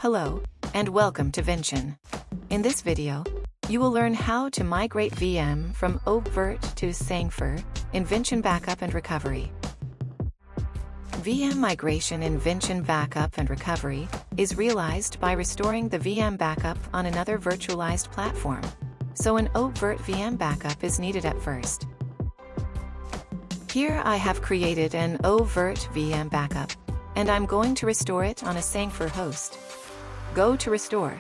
Hello, and welcome to Vinchin. In this video, you will learn how to migrate VM from oVirt to Sangfor in Vinchin Backup and Recovery. VM migration in Vinchin Backup and Recovery is realized by restoring the VM backup on another virtualized platform, so an oVirt VM backup is needed at first. Here I have created an oVirt VM backup, and I'm going to restore it on a Sangfor host. Go to Restore.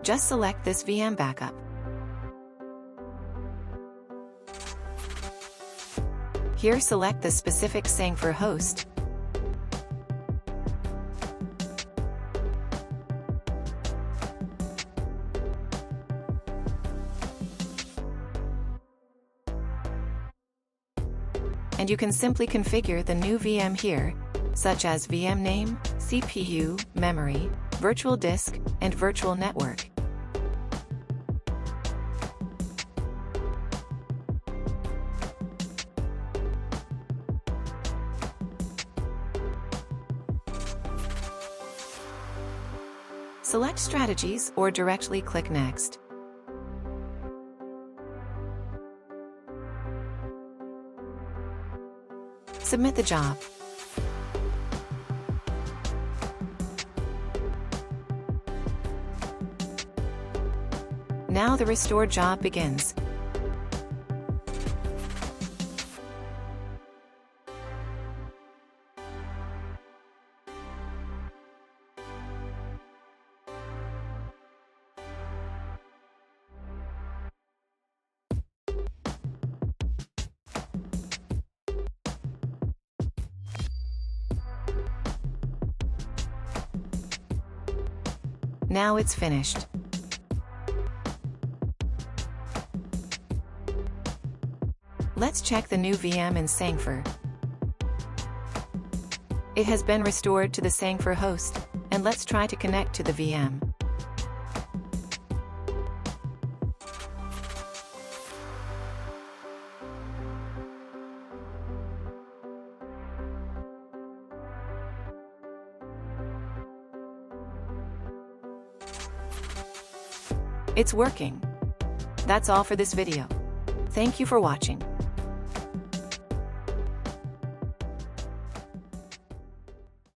Just select this VM backup. Here select the specific Sangfor host. And you can simply configure the new VM here, such as VM name, CPU, memory, virtual disk, and virtual network. Select Strategies or directly click Next. Submit the job. Now the restore job begins. Now it's finished. Let's check the new VM in Sangfor. It has been restored to the Sangfor host, and let's try to connect to the VM. It's working. That's all for this video. Thank you for watching.